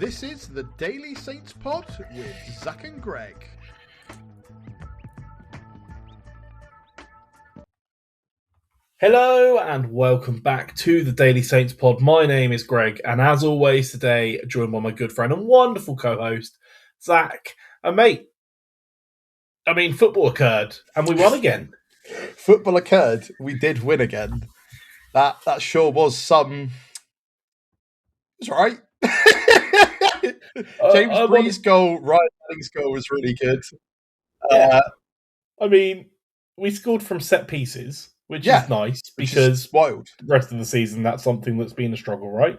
This is the Daily Saints Pod with Zach and Greg. Hello and welcome back to the Daily Saints Pod. My name is Greg, and as always today, joined by my good friend and wonderful co-host, Zach. And mate, football occurred, and we won again. Football occurred. We did win again. That sure was some... It was all right. James Bree's goal, Ryan Hanning's goal was really good. We scored from set pieces, which is nice, because wild. The rest of the season, that's something that's been a struggle, right?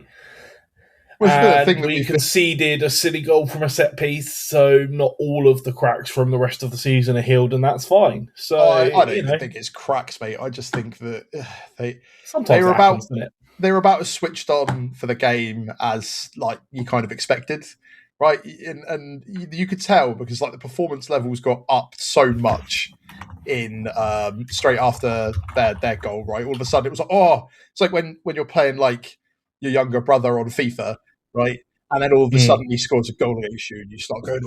We conceded a silly goal from a set piece, so not all of the cracks from the rest of the season are healed, and that's fine. So I don't even think it's cracks, mate. I just think that they were about as switched on for the game as you kind of expected, right? And you could tell because the performance levels got up so much in straight after their goal, right? All of a sudden it was it's like when you're playing your younger brother on FIFA, right? And then all of a sudden he scores a goal against you and you start going,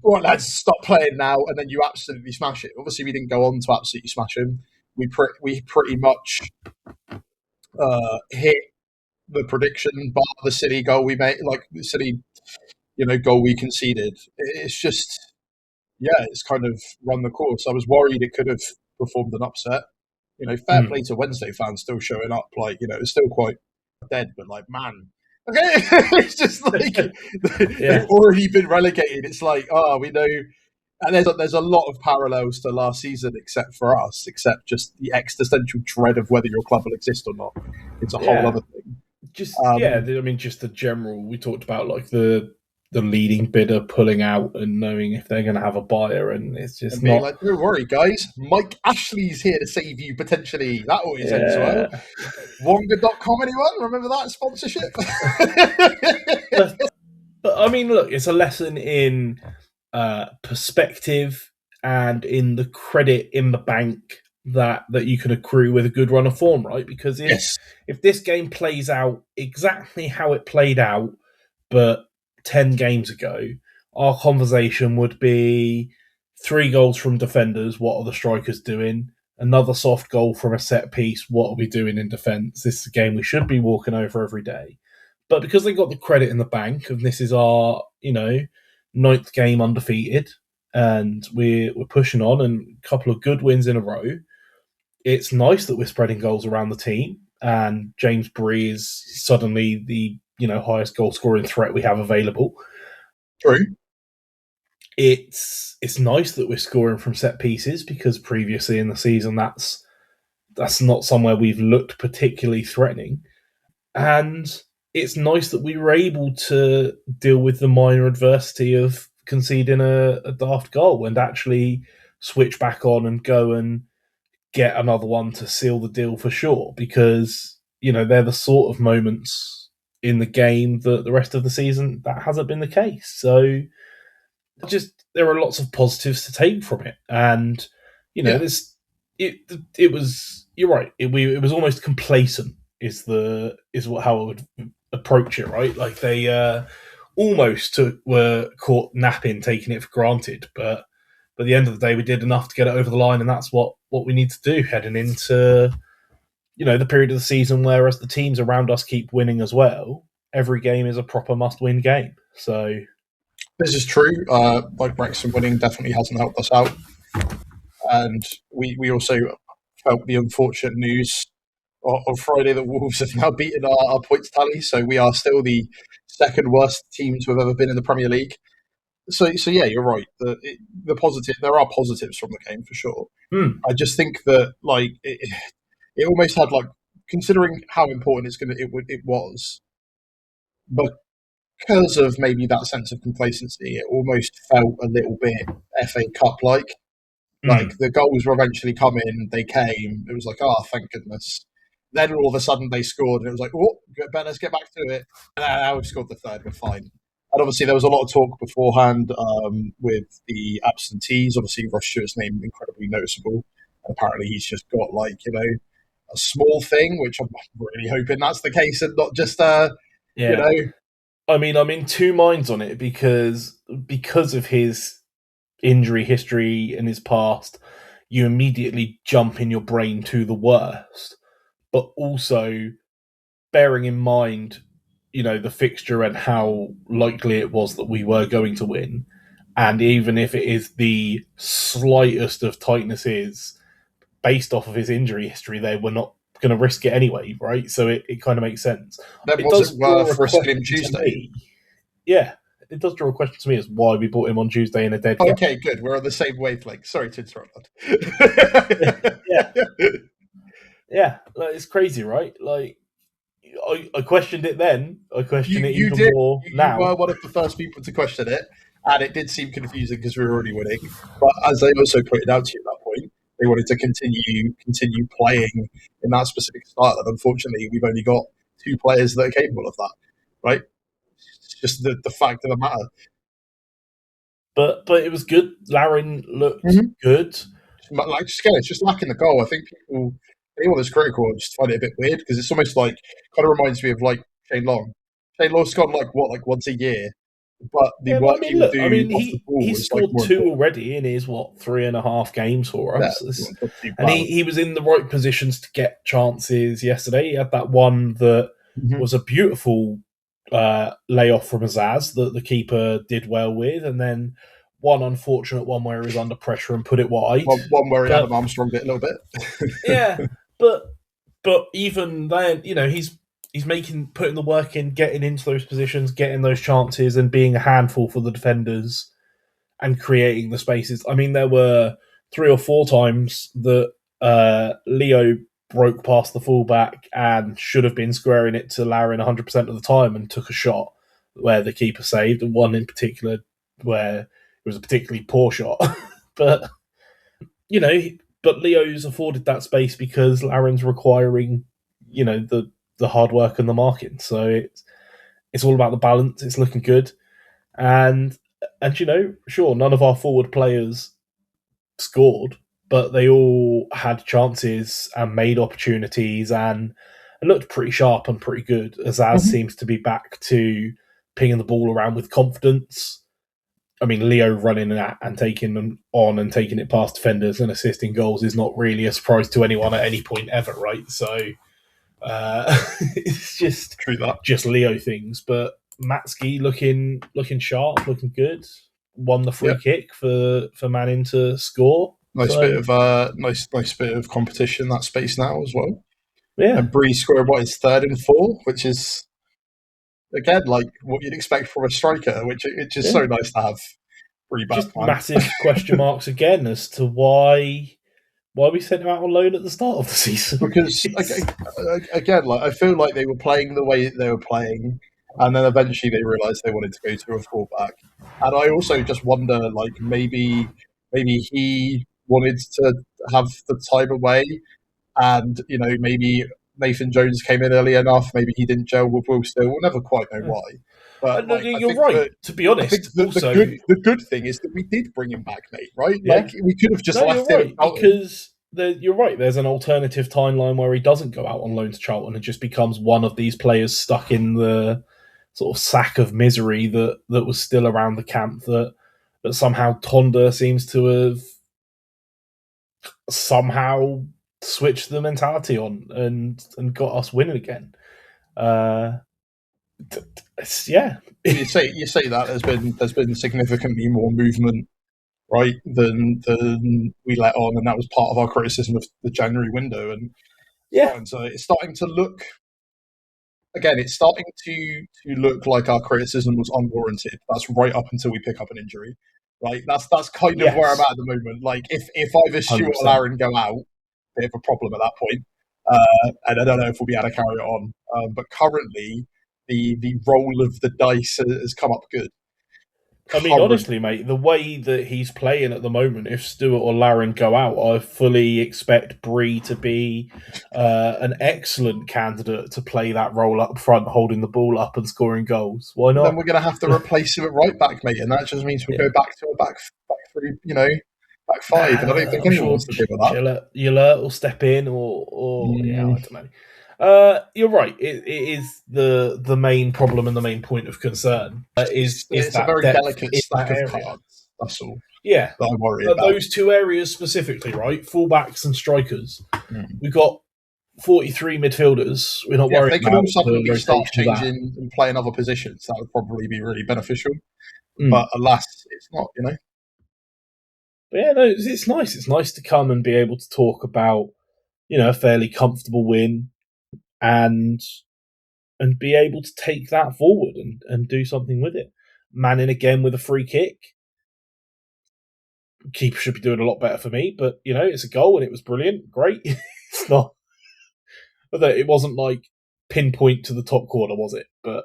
right, lads, stop playing now. And then you absolutely smash it. Obviously we didn't go on to absolutely smash him. We pretty much hit the prediction bar the silly goal we made, the silly, goal we conceded. It's just, it's kind of run the course. I was worried it could have performed an upset. Fair play to Wednesday fans still showing up. It's still quite dead, but man. Okay, it's just they've already been relegated. It's we know, and there's a lot of parallels to last season, except for us, except just the existential dread of whether your club will exist or not. It's a whole other thing. Just the general. We talked about the leading bidder pulling out and knowing if they're going to have a buyer, and it's just not. Don't worry, guys. Mike Ashley's here to save you potentially. That always ends well. Wonga.com, anyone? Remember that sponsorship? but look, it's a lesson in perspective and in the credit in the bank that you can accrue with a good run of form, right? Because if this game plays out exactly how it played out, but 10 games ago, our conversation would be 3 goals from defenders. What are the strikers doing? Another soft goal from a set piece. What are we doing in defence? This is a game we should be walking over every day. But because they got the credit in the bank, and this is our, 9th game undefeated, and we're pushing on, and a couple of good wins in a row, it's nice that we're spreading goals around the team, and James Bree is suddenly the highest goal scoring threat we have available. True. It's nice that we're scoring from set pieces, because previously in the season that's not somewhere we've looked particularly threatening. And it's nice that we were able to deal with the minor adversity of conceding a daft goal and actually switch back on and go and get another one to seal the deal for sure, because they're the sort of moments in the game that the rest of the season that hasn't been the case. So there are lots of positives to take from it, and it was, you're right, it was almost complacent is how I would approach it, right? They almost were caught napping, taking it for granted, but at the end of the day we did enough to get it over the line, and that's what we need to do heading into the period of the season, whereas the teams around us keep winning as well. Every game is a proper must-win game. So this is true. Wrexham winning definitely hasn't helped us out, and we also felt the unfortunate news on Friday that Wolves have now beaten our points tally. So we are still the second worst team to have ever been in the Premier League. So yeah, you're right. The positive, there are positives from the game for sure. I just think that it almost had considering how important it was, but because of maybe that sense of complacency, it almost felt a little bit FA Cup like. The goals were eventually coming, they came. It was thank goodness. Then all of a sudden they scored, and it was let's get back to it. And now we've scored the third, we're fine. And obviously there was a lot of talk beforehand with the absentees. Obviously Ross Stewart's name incredibly noticeable. And apparently he's just got a small thing, which I'm really hoping that's the case and not just I mean, I'm in two minds on it because of his injury history in his past, you immediately jump in your brain to the worst. But also bearing in mind, the fixture and how likely it was that we were going to win, and even if it is the slightest of tightnesses based off of his injury history, they were not going to risk it anyway, right? So it kind of makes sense. Then It was it does draw a worth risking him question to Tuesday? me. Yeah, it does draw a question to me as why we bought him on Tuesday in a dead game. Okay, good. We're on the same wavelength. Sorry to interrupt. Yeah, it's crazy, right? Like, I questioned it then. I question it You even did. more You now. were one of the first people to question it, and it did seem confusing because we were already winning. But as they also pointed out to you at that point, they wanted to continue playing in that specific style, and unfortunately, we've only got two players that are capable of that. Right? It's just the fact of the matter. But it was good. Larin looked good. Like, just again, it's just lacking the goal. I think anyone that's critical, just find it a bit weird because it's almost like kind of reminds me of like Shane Long. Shane Long's gone like once a year, but the Yeah, work he will do off the ball he's is like scored more two important. already in his 3.5 games for Yeah, us. not too And bad. he was in the right positions to get chances yesterday. He had that one that was a beautiful layoff from Azaz that the keeper did well with, and then one unfortunate one where he was under pressure and put it wide. One where he but, Adam Armstrong bit a little bit. Yeah, but even then, he's putting the work in, getting into those positions, getting those chances, and being a handful for the defenders and creating the spaces. I mean, there were 3 or 4 times that Leo broke past the fullback and should have been squaring it to Larin 100% of the time and took a shot where the keeper saved, and one in particular where it was a particularly poor shot. But, but Leo's afforded that space because Larin's requiring, the hard work and the marking. So it's all about the balance. It's looking good. And sure, none of our forward players scored, but they all had chances and made opportunities and looked pretty sharp and pretty good. Azaz seems to be back to pinging the ball around with confidence. I mean, Leo running at and taking them on and taking it past defenders and assisting goals is not really a surprise to anyone at any point ever, right? So it's just Leo things. But Matsky looking sharp, looking good. Won the free kick for Manning to score. Nice bit of competition that space now as well. Yeah, and Bree scored what is third and 4, which is again like what you'd expect from a striker. Which it's just so nice to have Bree back. Just massive question marks again as to why we sent him out on loan at the start of the season. Because again, like I feel like they were playing the way they were playing, and then eventually they realised they wanted to go to a fullback. And I also just wonder, like maybe he wanted to have the time away, and maybe Nathan Jones came in early enough. Maybe he didn't gel with Will Still. We'll never quite know why. But you're right. To be honest, the good thing is that we did bring him back, mate. Right? Yeah. Like we could have just left him because you're right. There's an alternative timeline where he doesn't go out on loan to Charlton and just becomes one of these players stuck in the sort of sack of misery that was still around the camp. That somehow Tonda seems to have somehow switched the mentality on and got us winning again. Yeah. You say that there's been significantly more movement, right, than we let on, and that was part of our criticism of the January window. And it's starting to look again. It's starting to look like our criticism was unwarranted. That's right up until we pick up an injury. Right, that's kind of where I'm at the moment. Like if either Stuart or Larin go out, bit of a problem at that point. And I don't know if we'll be able to carry it on. But currently, the roll of the dice has come up good. I mean, honestly, mate, the way that he's playing at the moment, if Stuart or Larin go out, I fully expect Bree to be an excellent candidate to play that role up front, holding the ball up and scoring goals. Why not? Then we're going to have to replace him at right back, mate, and that just means we'll go back to a back three, back five. And I don't think anyone wants to deal with that. Gillett will step in, or I don't know. You're right. It is the main problem and the main point of concern. Is It's a that very depth delicate in stack that of area? cards. That's all Yeah, that I worry about. those two areas specifically, right? Fullbacks and strikers. We've got 43 midfielders. We're not If worried they could about all the suddenly start rotation of that. changing and playing other positions, that would probably be really beneficial. Mm. But alas, it's not. But yeah, no, it's nice. It's nice to come and be able to talk about a fairly comfortable win and be able to take that forward and do something with it. Manning again with a free kick. Keeper should be doing a lot better for me, but it's a goal and it was brilliant. Great. It's not. It wasn't like pinpoint to the top corner, was it? But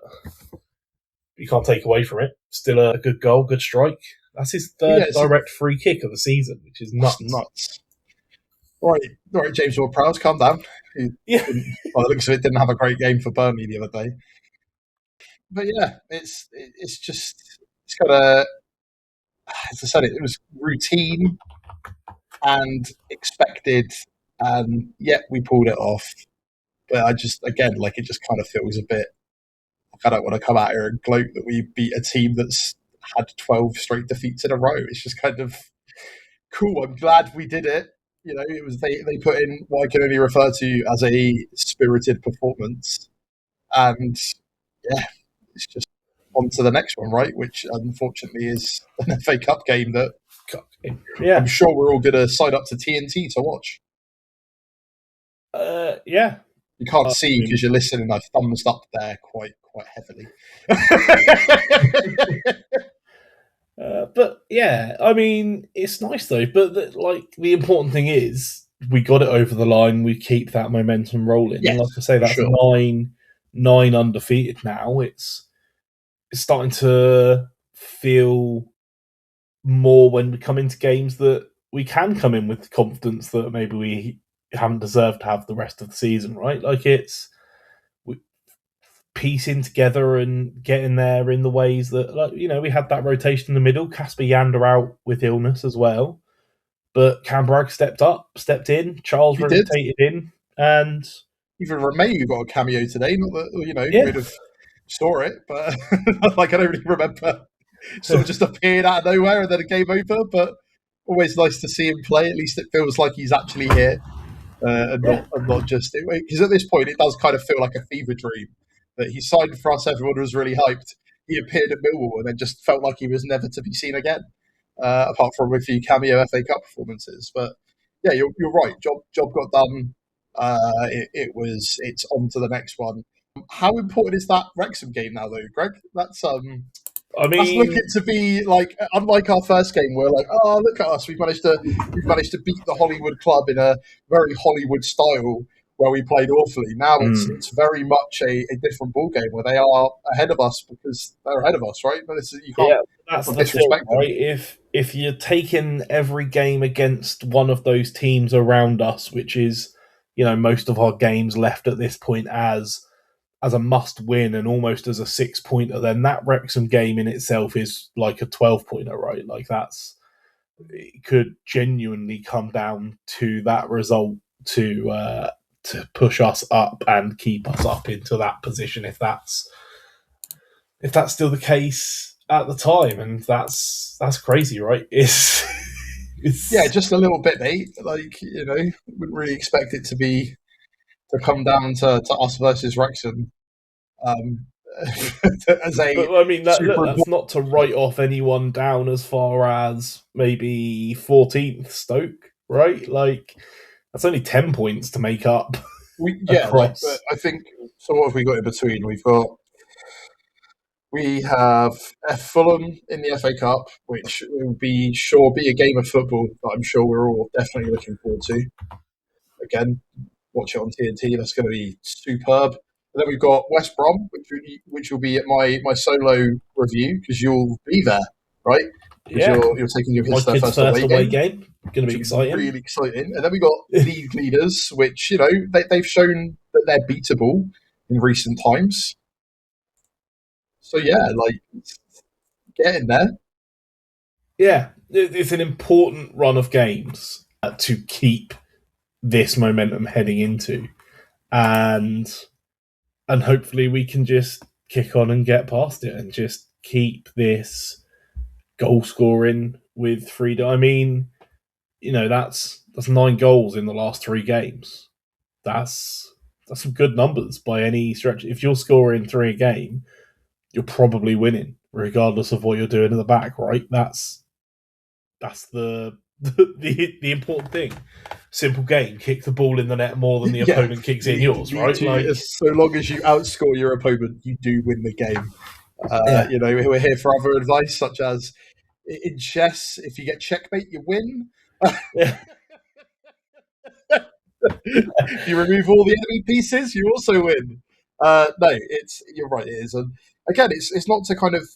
you can't take away from it. Still a good goal, good strike. That's his third direct free kick of the season, which is nuts. Right, James Ward-Prowse, calm down. Yeah. By the looks of it, didn't have a great game for Burnley the other day. But yeah, it's got a. As I said, it was routine and expected, and yet we pulled it off. But it just kind of feels a bit. I don't want to come out here and gloat that we beat a team that's had 12 straight defeats in a row. It's just kind of cool. I'm glad we did it. It was they put in what I can only refer to as a spirited performance, and yeah, it's just on to the next one, right? Which unfortunately is an FA Cup game that I'm sure we're all going to sign up to TNT to watch. Yeah. You can't see because you're listening. I thumbs up there quite heavily. But yeah, I mean, it's nice though. But the important thing is we got it over the line. We keep that momentum rolling. Yes, and like I say, that's nine undefeated now. It's starting to feel more when we come into games that we can come in with confidence that maybe we haven't deserved to have the rest of the season, right? Like it's piecing together and getting there in the ways that, we had that rotation in the middle. Casper Yander out with illness as well, but Cambrag stepped in. Charles rotated in, and even Romeu got a cameo today. Not that we'd have saw it, but I don't really remember. Sort of just appeared out of nowhere and then a game over. But always nice to see him play. At least it feels like he's actually here, and not just because at this point it does kind of feel like a fever dream that he signed for us. Everyone was really hyped. He appeared at Millwall and then just felt like he was never to be seen again, apart from a few cameo FA Cup performances. But yeah, you're right. Job got done. It's on to the next one. How important is that Wrexham game now, though, Greg? That's that's looking to be like, unlike our first game, we're like, oh, look at us, we've managed to beat the Hollywood club in a very Hollywood style where we played awfully. Now it's very much a different ball game where they are ahead of us because they're ahead of us, right? But you can't that's the disrespect thing, right? If you're taking every game against one of those teams around us, which is most of our games left at this point as a must win and almost as a 6-pointer, then that Wrexham game in itself is like a 12-pointer, right? Like it could genuinely come down to that result to push us up and keep us up into that position if that's still the case at the time, and that's crazy, right? It's just a little bit, mate. Like wouldn't really expect it to come down to us versus Wrexham. That's not to write off anyone down as far as maybe 14th Stoke, right? Like that's only 10 points to make up. But I think so. What have we got in between? We have Fulham in the FA Cup, which will be a game of football that I'm sure we're all definitely looking forward to. Again, watch it on TNT. That's going to be superb. And then we've got West Brom, which will be at my solo review because you'll be there, right? Yeah, you're taking your kids their first away game. Going to be exciting, really exciting. And then we got league leaders, which they've shown that they're beatable in recent times. So yeah, get in there. Yeah, it's an important run of games to keep this momentum heading into. and hopefully we can just kick on and get past it and just keep this goal scoring with freedom. I mean, that's 9 goals in the last 3 games. That's some good numbers by any stretch. If you're scoring 3 a game, you're probably winning, regardless of what you're doing in the back, right? That's the important thing. Simple game: kick the ball in the net more than the opponent kicks in yours, right? So long as you outscore your opponent, you do win the game. We're here for other advice, such as in chess, if you get checkmate, you win. Yeah. If you remove all the enemy pieces, you also win. No, you're right. It is, and again, it's not to kind of.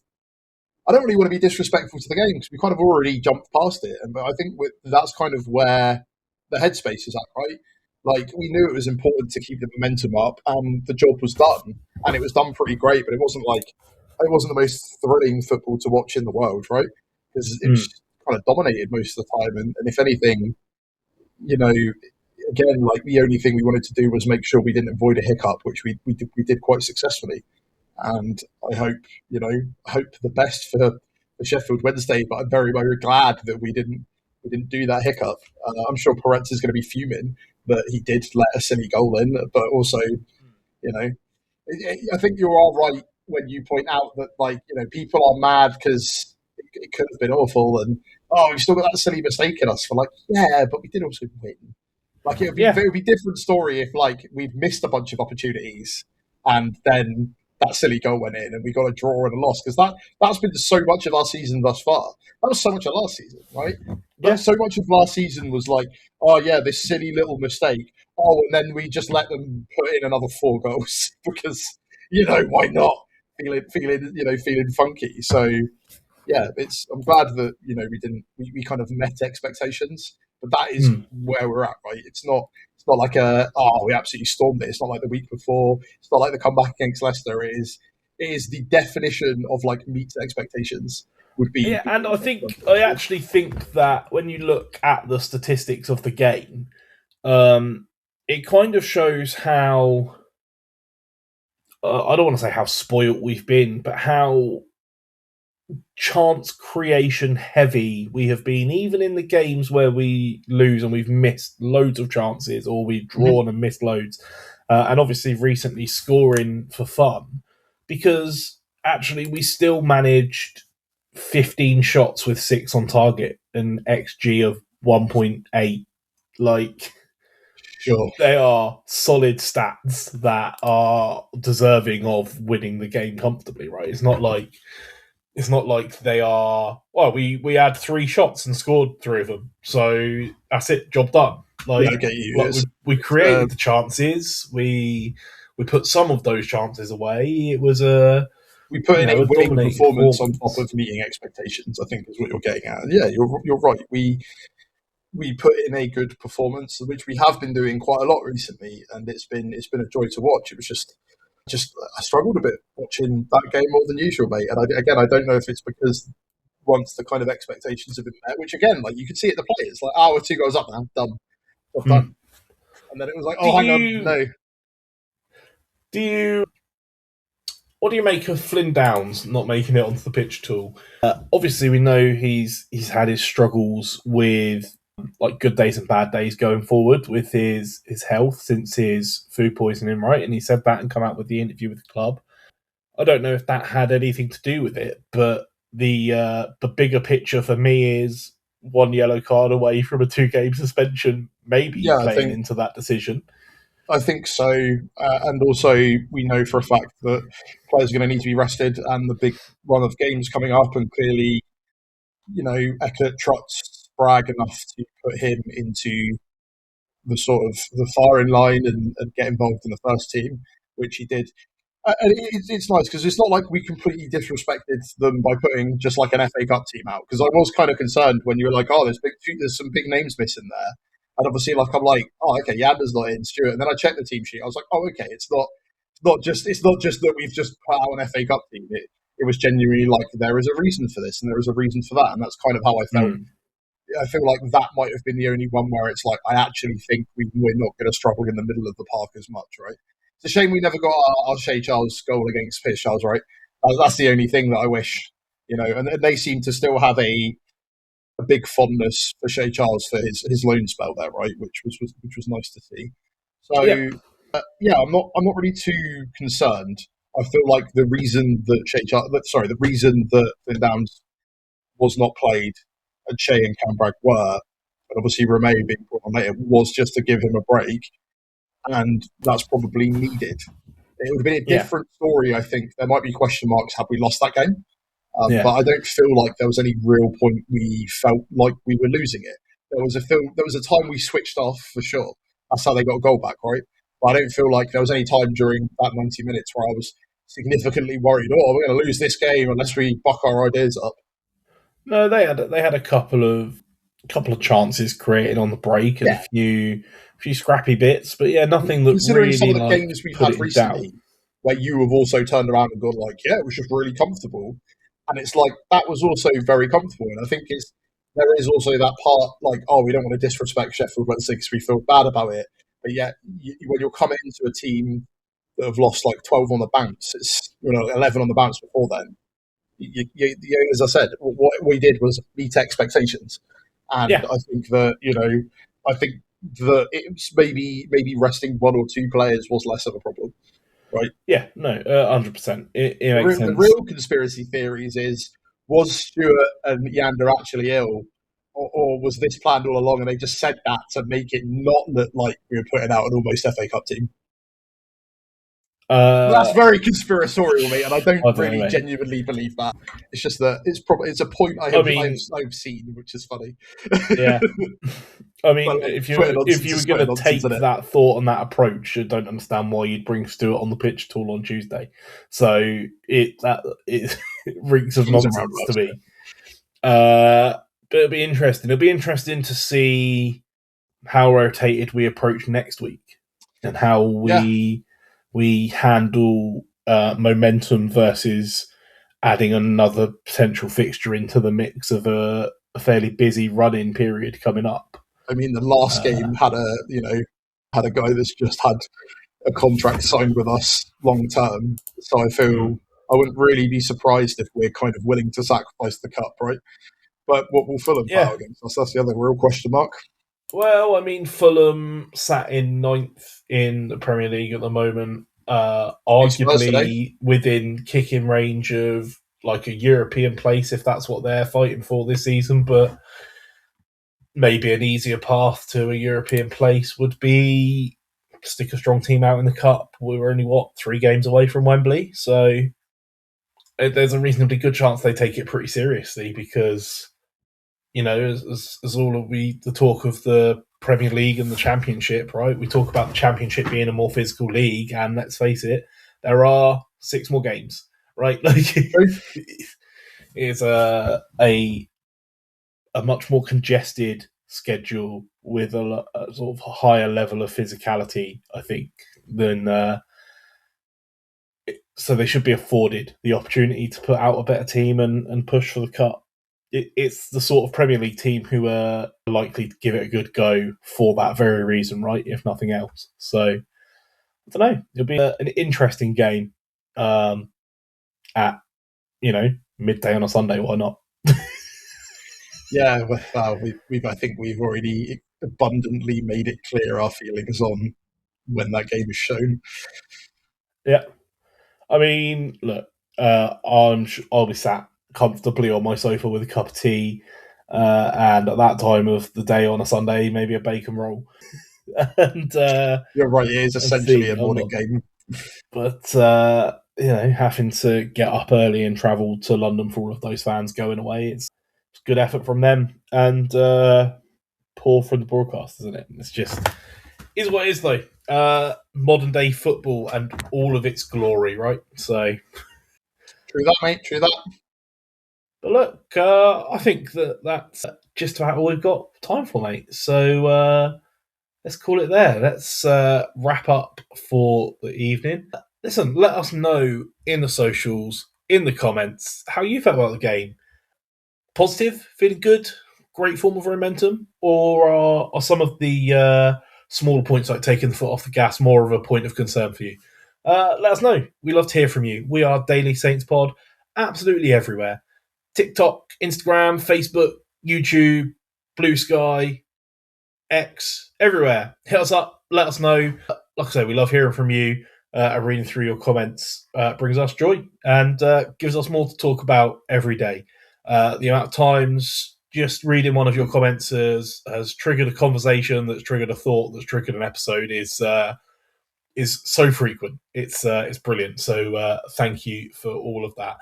I don't really want to be disrespectful to the game because we kind of already jumped past it, and I think that's kind of where the headspace is at, right? Like we knew it was important to keep the momentum up, and the job was done, and it was done pretty great. But it wasn't the most thrilling football to watch in the world, right? Because it was kind of dominated most of the time, and if anything, again, like the only thing we wanted to do was make sure we didn't avoid a hiccup, which we did quite successfully. And I hope the best for Sheffield Wednesday, but I'm very, very glad that we didn't do that hiccup. I'm sure Peretz is going to be fuming that he did let a silly goal in, but also, I think you are right when you point out that people are mad because it could have been awful, and we've still got that silly mistake in us for but we did also win. Like it would be a different story if we'd missed a bunch of opportunities and then that silly goal went in and we got a draw and a loss, because that's been so much of our season thus far. That was so much of last season, right? Yeah. So much of last season was this silly little mistake. And then we just let them put in another 4 goals because why not? Feeling funky. So yeah, I'm glad that we kind of met expectations, but that is where we're at, right? It's not like we absolutely stormed it. It's not like the week before. It's not like the comeback against Leicester. It is the definition of meets expectations would be. Yeah, and I actually think that when you look at the statistics of the game, it kind of shows how I don't want to say how spoilt we've been, but how chance creation heavy we have been, even in the games where we lose and we've missed loads of chances, or we've drawn and missed loads, and obviously recently scoring for fun, because actually we still managed 15 shots with 6 on target and XG of 1.8. Sure. They are solid stats that are deserving of winning the game comfortably, right? It's not like they are. Well, we had 3 shots and scored 3 of them, so that's it. Job done. I get you. We created the chances. We put some of those chances away. It was we put in a winning performance on top of meeting expectations, I think is what you're getting at. And yeah, you're right. We put in a good performance, which we have been doing quite a lot recently, and it's been a joy to watch. It was just I struggled a bit watching that game more than usual, mate. And I don't know if it's because once the kind of expectations have been met, which again, you could see it the players, we're 2 goals up now, done. And then it was hang on, no. What do you make of Flynn Downs not making it onto the pitch at all? Obviously, we know he's had his struggles with good days and bad days going forward with his health since his food poisoning, right? And he said that and come out with the interview with the club. I don't know if that had anything to do with it, but the bigger picture for me is 1 yellow card away from a 2-game suspension, maybe playing into that decision. I think so, and also we know for a fact that players are going to need to be rested, and the big run of games coming up, and clearly, Eckert trusts Bragg enough to put him into the sort of the firing line and get involved in the first team, which he did. And it's nice because it's not like we completely disrespected them by putting just an FA Cup team out, because I was kind of concerned when you were there's some big names missing there. And obviously, I'm okay, Yanda's not in, Stuart. And then I checked the team sheet. I was okay, it's not just that we've just put out an FA Cup team. It was genuinely there is a reason for this and there is a reason for that, and that's kind of how I felt I feel like that might have been the only one where it's like, I actually think we're not going to struggle in the middle of the park as much, right? It's a shame we never got our Shea Charles goal against Pierce Charles, right? That's the only thing that I wish, and they seem to still have a big fondness for Shea Charles for his loan spell there, right? Which was nice to see. So I'm not really too concerned. I feel like the reason that the reason that Finn Downs was not played and Shea and Cambrag were, and obviously Romeo being brought on later, was just to give him a break, and that's probably needed. It would have been a different story, I think. There might be question marks had we lost that game, but I don't feel like there was any real point we felt like we were losing it. There was a time we switched off for sure. That's how they got a goal back, right? But I don't feel like there was any time during that 90 minutes where I was significantly worried, we're going to lose this game unless we buck our ideas up. No, they had a couple of chances created on the break and a few scrappy bits, but nothing that considering really, some of the games we've had recently, where you have also turned around and gone like, it was just really comfortable, and it's like that was also very comfortable. And I think there is also that part like, we don't want to disrespect Sheffield Wednesday because we feel bad about it, but yet when you're coming into a team that have lost like 12 on the bounce, it's 11 on the bounce before then. As I said, what we did was meet expectations, and I think that it's maybe resting one or two players was less of a problem, right? Yeah, no, 100%. It makes sense. The real conspiracy theories was Stuart and Yander actually ill, or was this planned all along and they just said that to make it not look like we were putting out an almost FA Cup team? That's very conspiratorial, mate, and I don't really genuinely believe that. It's just that it's a point I've seen, which is funny. Yeah, I mean, if you were going to take that thought and that approach, I don't understand why you'd bring Stuart on the pitch at all on Tuesday. So it reeks of nonsense to me. But it'll be interesting. It'll be interesting to see how rotated we approach next week and how we handle momentum versus adding another potential fixture into the mix of a fairly busy run-in period coming up. I mean, the last game had a guy that's just had a contract signed with us long term. So I feel I wouldn't really be surprised if we're kind of willing to sacrifice the cup, right? But what will Fulham power against us? That's the other real question mark. Well, I mean, Fulham sat in 9th in the Premier League at the moment, arguably within kicking range of like a European place, if that's what they're fighting for this season. But maybe an easier path to a European place would be stick a strong team out in the Cup. We were only, 3 games away from Wembley, so there's a reasonably good chance they take it pretty seriously because, as all of the talk of the Premier League and the Championship, right? We talk about the Championship being a more physical league, and let's face it, there are 6 more games, right? Like, it's a much more congested schedule with a sort of higher level of physicality, I think, than so they should be afforded the opportunity to put out a better team and push for the cup. It's the sort of Premier League team who are likely to give it a good go for that very reason, right? If nothing else. So, I don't know. It'll be an interesting game at, midday on a Sunday. Why not? Yeah, well, I think we've already abundantly made it clear our feelings on when that game is shown. Yeah. I mean, look, I'll be sat comfortably on my sofa with a cup of tea, and at that time of the day on a Sunday, maybe a bacon roll. And you're right; it is essentially a morning game. But having to get up early and travel to London for all of those fans going away, it's good effort from them and poor from the broadcast, isn't it? It's just is what it is, though. Modern day football and all of its glory, right? So true that, mate. True that. But look, I think that's just about all we've got time for, mate. So let's call it there. Let's wrap up for the evening. Listen, let us know in the socials, in the comments, how you felt about the game. Positive? Feeling good? great form of momentum, or are some of the smaller points like taking the foot off the gas more of a point of concern for you? Let us know. We love to hear from you. We are Daily Saints Pod, absolutely everywhere. TikTok, Instagram, Facebook, YouTube, Blue Sky, X, everywhere. Hit us up, let us know. Like I say, we love hearing from you. Reading through your comments brings us joy and gives us more to talk about every day. The amount of times just reading one of your comments has triggered a conversation, that's triggered a thought, that's triggered an episode is so frequent. It's brilliant. So thank you for all of that.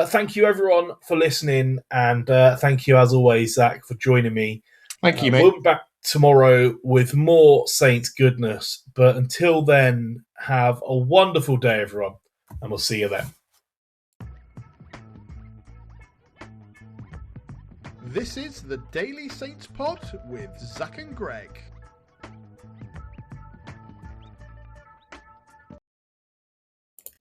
Thank you everyone for listening, and thank you as always, Zach, for joining me. Thank you, mate. We'll be back tomorrow with more Saints goodness. But until then, have a wonderful day, everyone, and we'll see you then. This is the Daily Saints Pod with Zach and Greg.